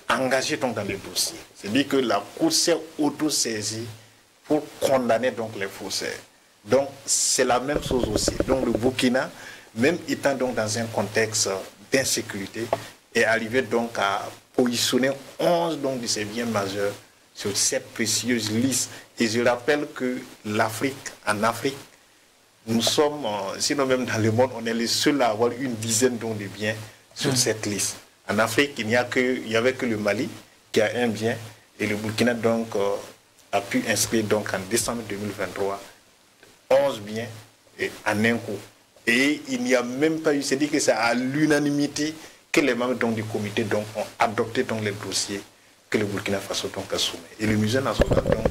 engagée donc dans le dossier. C'est-à-dire que la Cour s'est auto-saisie pour condamner donc les faussaires. Donc c'est la même chose aussi. Donc le Burkina, même étant donc dans un contexte d'insécurité, est arrivé donc à positionner 11 donc de ces biens majeurs sur cette précieuse liste. Et je rappelle que en Afrique, nous sommes, sinon même dans le monde, on est les seuls à avoir une dizaine donc de biens sur cette liste. En Afrique, il n'y avait que le Mali qui a un bien, et le Burkina donc a pu inscrire donc en décembre 2023 11 biens en un coup. Et il n'y a même pas eu, c'est-à-dire que c'est à l'unanimité que les membres donc, du comité donc, ont adopté donc, les dossiers que le Burkina Faso donc, a soumis. Et le musée national donc,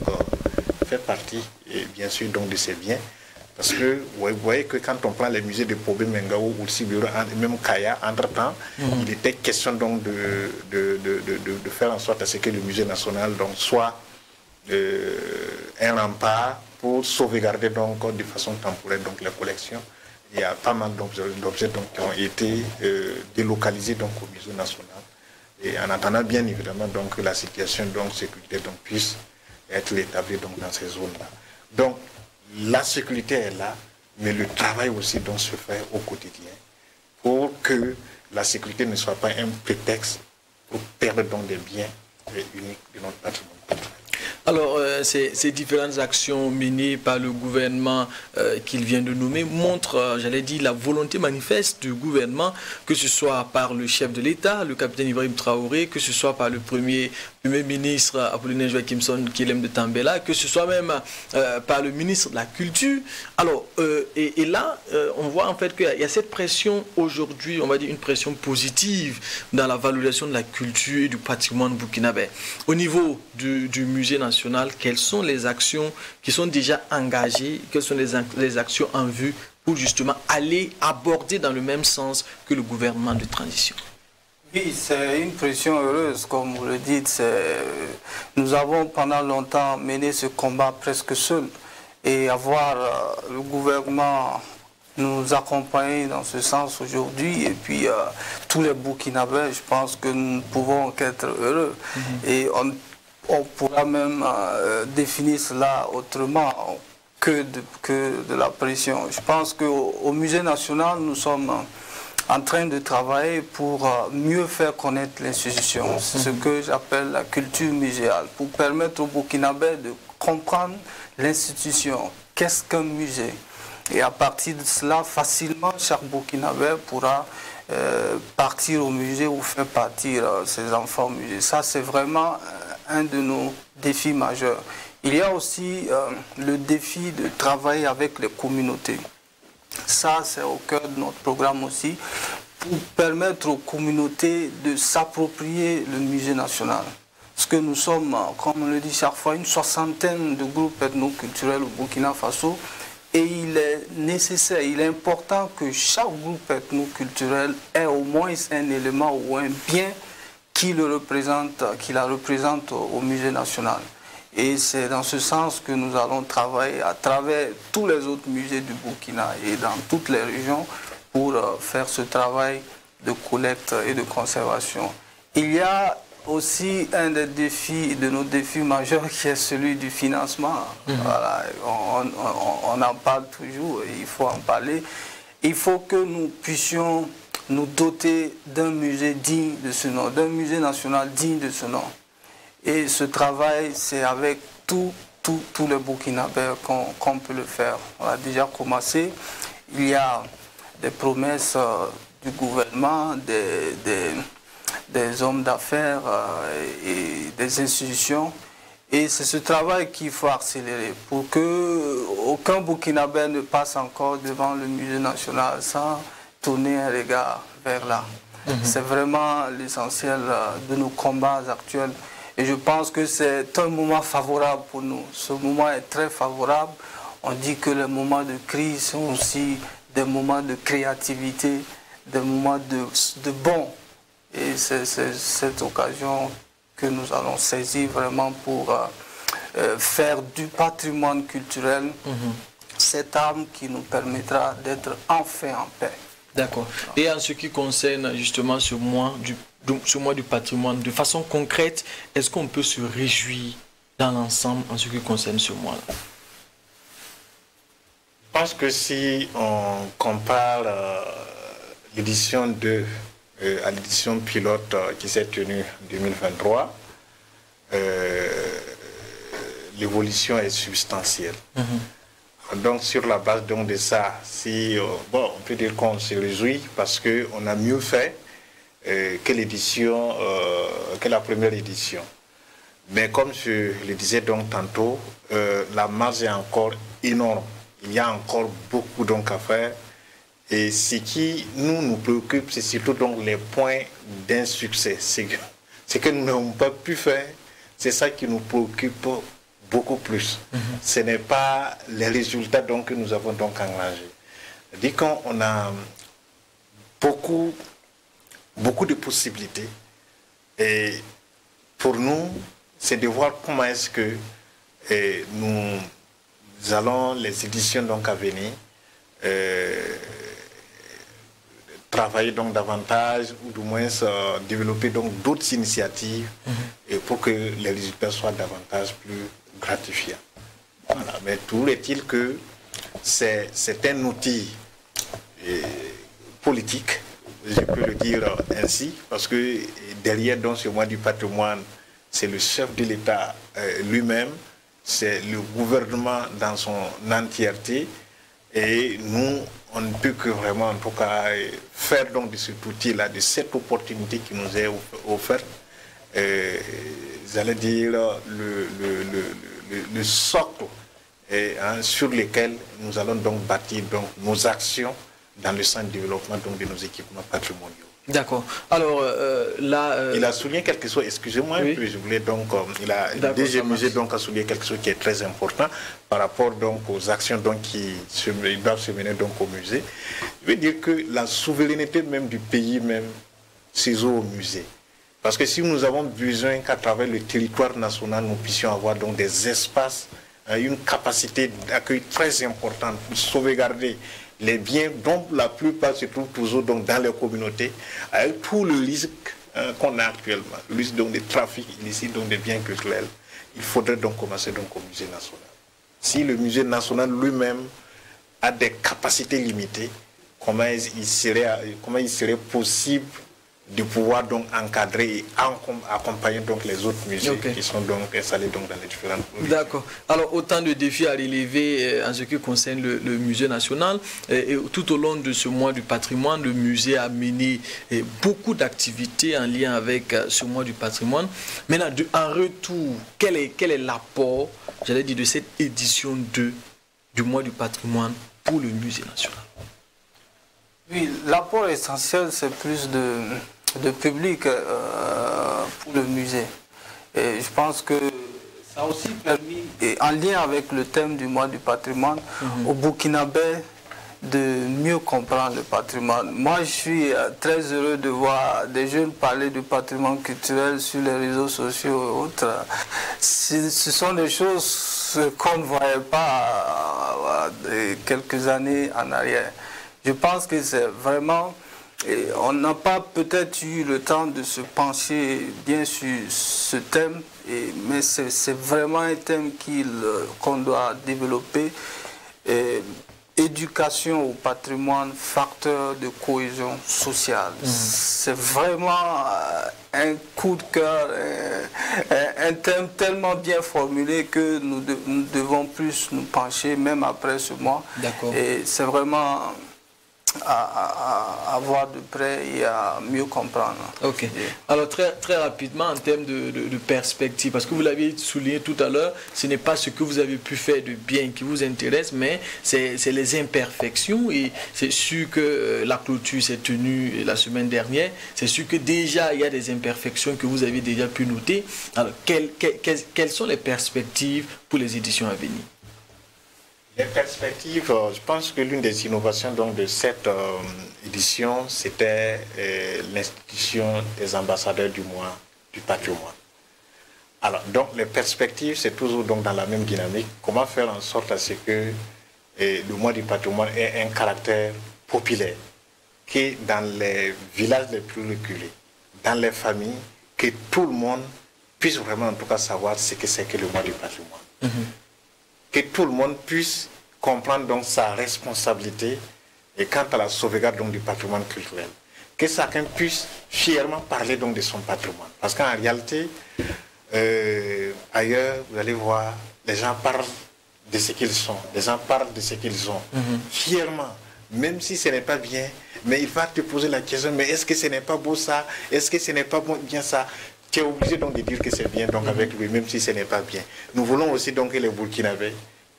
fait partie, et bien sûr, donc, de ces biens. Parce que vous voyez que quand on prend les musées de Pobé, Mengao ou Sibiro, même Kaya, entre-temps, il était question donc, de faire en sorte à ce que le musée national donc, soit un rempart pour sauvegarder donc, de façon temporaire donc, les collections il y a pas mal d'objets qui ont été délocalisés donc, au Musée national. Et en attendant bien évidemment donc, que la situation sécurité puisse être établie dans ces zones-là. Donc la sécurité est là, mais le travail aussi se fait au quotidien pour que la sécurité ne soit pas un prétexte pour perdre des biens uniques de notre patrimoine culturel. Alors, ces différentes actions menées par le gouvernement qu'il vient de nommer montrent, j'allais dire, la volonté manifeste du gouvernement, que ce soit par le chef de l'État, le capitaine Ibrahim Traoré, que ce soit par le premier ministre Apollinaire Joachimson Kilem de Tambela, que ce soit même par le ministre de la Culture. Alors, et là, on voit en fait qu'il y a cette pression aujourd'hui, on va dire une pression positive dans la valorisation de la culture et du patrimoine burkinabé. Au niveau du musée national, quelles sont les actions qui sont déjà engagées, quelles sont les actions en vue pour justement aller aborder dans le même sens que le gouvernement de transition? Oui, c'est une pression heureuse, comme vous le dites. Nous avons pendant longtemps mené ce combat presque seul. Et avoir le gouvernement nous accompagner dans ce sens aujourd'hui, et puis tous les Burkinabés, je pense que nous ne pouvons qu'être heureux. Et on pourra même définir cela autrement que de la pression. Je pense qu'au Musée national, nous sommes en train de travailler pour mieux faire connaître l'institution. C'est ce que j'appelle la culture muséale, pour permettre aux Burkinabés de comprendre l'institution. Qu'est-ce qu'un musée? Et à partir de cela, facilement, chaque Burkinabé pourra partir au musée ou faire partir ses enfants au musée. Ça, c'est vraiment un de nos défis majeurs. Il y a aussi le défi de travailler avec les communautés. Ça, c'est au cœur de notre programme aussi, pour permettre aux communautés de s'approprier le musée national. Parce que nous sommes, comme on le dit chaque fois, une soixantaine de groupes ethno-culturels au Burkina Faso. Et il est nécessaire, il est important que chaque groupe ethno-culturel ait au moins un élément ou un bien qui la représente au musée national. Et c'est dans ce sens que nous allons travailler à travers tous les autres musées du Burkina et dans toutes les régions pour faire ce travail de collecte et de conservation. Il y a aussi un des défis, de nos défis majeurs, qui est celui du financement. Voilà, on en parle toujours, il faut en parler. Il faut que nous puissions nous doter d'un musée digne de ce nom, d'un musée national digne de ce nom. Et ce travail, c'est avec tous les Burkinabés qu'on peut le faire. On a déjà commencé. Il y a des promesses du gouvernement, des hommes d'affaires et des institutions. Et c'est ce travail qu'il faut accélérer pour qu'aucun Burkinabé ne passe encore devant le musée national sans tourner un regard vers là. C'est vraiment l'essentiel de nos combats actuels. Et je pense que c'est un moment favorable pour nous. Ce moment est très favorable. On dit que les moments de crise sont aussi des moments de créativité, des moments de bon. Et c'est cette occasion que nous allons saisir vraiment pour faire du patrimoine culturel cette arme qui nous permettra d'être enfin en paix. D'accord. Et en ce qui concerne justement ce mois du patrimoine, de façon concrète, est-ce qu'on peut se réjouir dans l'ensemble en ce qui concerne ce mois-là? Je pense que si on compare l'édition 2 à l'édition pilote qui s'est tenue en 2023, l'évolution est substantielle. Donc sur la base de ça, on peut dire qu'on se réjouit parce qu'on a mieux fait que l'édition, que la première édition. Mais comme je le disais donc tantôt, la marge est encore énorme. Il y a encore beaucoup donc à faire. Et ce qui nous préoccupe, c'est surtout donc les points d'insuccès. C'est que nous n'avons pas pu faire. C'est ça qui nous préoccupe beaucoup plus. Ce n'est pas les résultats donc que nous avons donc engrangés. C'est-à-dire qu'on a beaucoup de possibilités. Et pour nous, c'est de voir comment est-ce que nous allons, les éditions donc à venir, travailler donc davantage ou du moins développer donc d'autres initiatives et pour que les résultats soient davantage plus gratifiants. Voilà. Mais tout est-il que c'est un outil politique, je peux le dire ainsi, parce que derrière donc ce mois du patrimoine, c'est le chef de l'État lui-même, c'est le gouvernement dans son entièreté, et nous, on ne peut que vraiment, en tout cas, faire donc de cet outil-là, de cette opportunité qui nous est offerte, j'allais dire, le socle sur lequel nous allons donc bâtir donc, nos actions dans le sens de développement donc, de nos équipements patrimoniaux. D'accord. Alors là... Il a souligné quelque chose, excusez-moi, oui. je voulais donc... le DG Musée donc, a souligné quelque chose qui est très important par rapport donc, aux actions donc, qui doivent se mener donc, au musée. Je veux dire que la souveraineté même du pays même se joue au musée. Parce que si nous avons besoin qu'à travers le territoire national, nous puissions avoir donc, des espaces, une capacité d'accueil très importante pour sauvegarder les biens dont la plupart se trouvent toujours donc, dans les communautés, avec tout le risque qu'on a actuellement, le risque donc, de trafic illicite donc, des biens culturels, il faudrait donc commencer donc, au musée national. Si le musée national lui-même a des capacités limitées, comment il serait possible de pouvoir donc encadrer et accompagner donc les autres musées qui sont donc installés donc dans les différentes provinces. D'accord. Alors autant de défis à relever en ce qui concerne le musée national. Et tout au long de ce mois du patrimoine, le musée a mené beaucoup d'activités en lien avec ce mois du patrimoine. Maintenant, en retour, quel est l'apport, j'allais dire, de cette édition 2 du mois du patrimoine pour le musée national? Oui, l'apport essentiel, c'est plus de public pour le musée. Et je pense que ça a aussi permis, et en lien avec le thème du mois du patrimoine, aux Burkinabés de mieux comprendre le patrimoine. Moi, je suis très heureux de voir des jeunes parler du patrimoine culturel sur les réseaux sociaux et autres. Ce sont des choses qu'on ne voyait pas quelques années en arrière. Je pense que c'est vraiment... on n'a pas peut-être eu le temps de se pencher bien sur ce thème, mais c'est vraiment un thème qu'on doit développer. Éducation au patrimoine, facteur de cohésion sociale. C'est vraiment un coup de cœur, un thème tellement bien formulé que nous devons plus nous pencher, même après ce mois. Et c'est vraiment... à voir de près et à mieux comprendre. Ok. Alors très rapidement en termes de perspective, parce que vous l'aviez souligné tout à l'heure, ce n'est pas ce que vous avez pu faire de bien qui vous intéresse, mais c'est les imperfections. Et c'est sûr que la clôture s'est tenue la semaine dernière. C'est sûr que déjà il y a des imperfections que vous avez déjà pu noter. Alors quelles sont les perspectives pour les éditions à venir? Les perspectives, je pense que l'une des innovations donc, de cette édition, c'était l'institution des ambassadeurs du mois du patrimoine. Alors, donc, les perspectives, c'est toujours donc, dans la même dynamique. Comment faire en sorte à ce que le mois du patrimoine ait un caractère populaire, que dans les villages les plus reculés, dans les familles, que tout le monde puisse vraiment en tout cas savoir ce que c'est que le mois du patrimoine. Que tout le monde puisse comprendre donc sa responsabilité et quant à la sauvegarde donc, du patrimoine culturel. Que chacun puisse fièrement parler donc, de son patrimoine. Parce qu'en réalité, ailleurs, vous allez voir, les gens parlent de ce qu'ils sont, les gens parlent de ce qu'ils ont, fièrement, même si ce n'est pas bien, mais il va te poser la question, mais est-ce que ce n'est pas beau ça? Est-ce que ce n'est pas bien ça? Tu es obligé donc de dire que c'est bien donc avec lui, même si ce n'est pas bien. Nous voulons aussi donc que les Burkinabés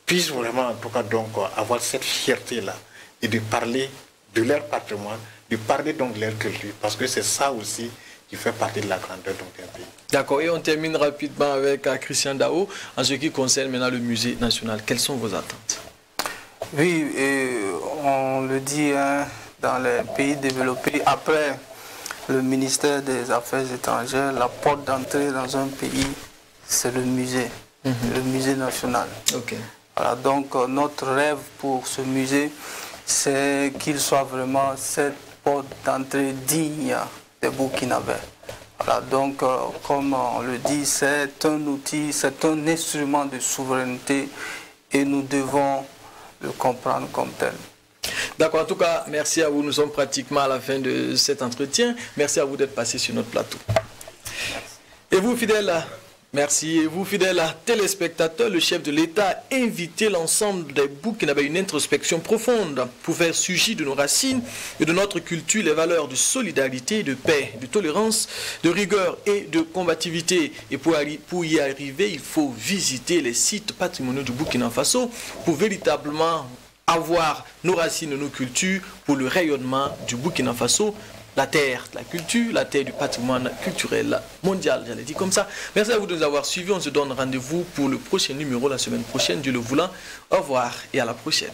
puissent vraiment en tout cas donc avoir cette fierté-là et de parler de leur patrimoine, de parler donc de leur culture, parce que c'est ça aussi qui fait partie de la grandeur d'un pays. D'accord, et on termine rapidement avec Christian Dao, en ce qui concerne maintenant le musée national. Quelles sont vos attentes? Oui, on le dit hein, dans les pays développés, après le ministère des Affaires étrangères, la porte d'entrée dans un pays, c'est le musée national. Okay. Voilà, donc notre rêve pour ce musée, c'est qu'il soit vraiment cette porte d'entrée digne des Burkinabés. Voilà, donc, comme on le dit, c'est un outil, c'est un instrument de souveraineté et nous devons le comprendre comme tel. D'accord, en tout cas, merci à vous. Nous sommes pratiquement à la fin de cet entretien. Merci à vous d'être passé sur notre plateau. Et vous, fidèles, merci. Et vous, fidèles téléspectateurs, le chef de l'État a invité l'ensemble des Burkinabés à une introspection profonde pour faire surgir de nos racines et de notre culture les valeurs de solidarité, de paix, de tolérance, de rigueur et de combativité. Et pour y arriver, il faut visiter les sites patrimoniaux du Burkina Faso pour véritablement avoir nos racines et nos cultures pour le rayonnement du Burkina Faso, la terre de la culture, la terre du patrimoine culturel mondial, j'allais dire comme ça. Merci à vous de nous avoir suivis. On se donne rendez-vous pour le prochain numéro la semaine prochaine, Dieu le voulant. Au revoir et à la prochaine.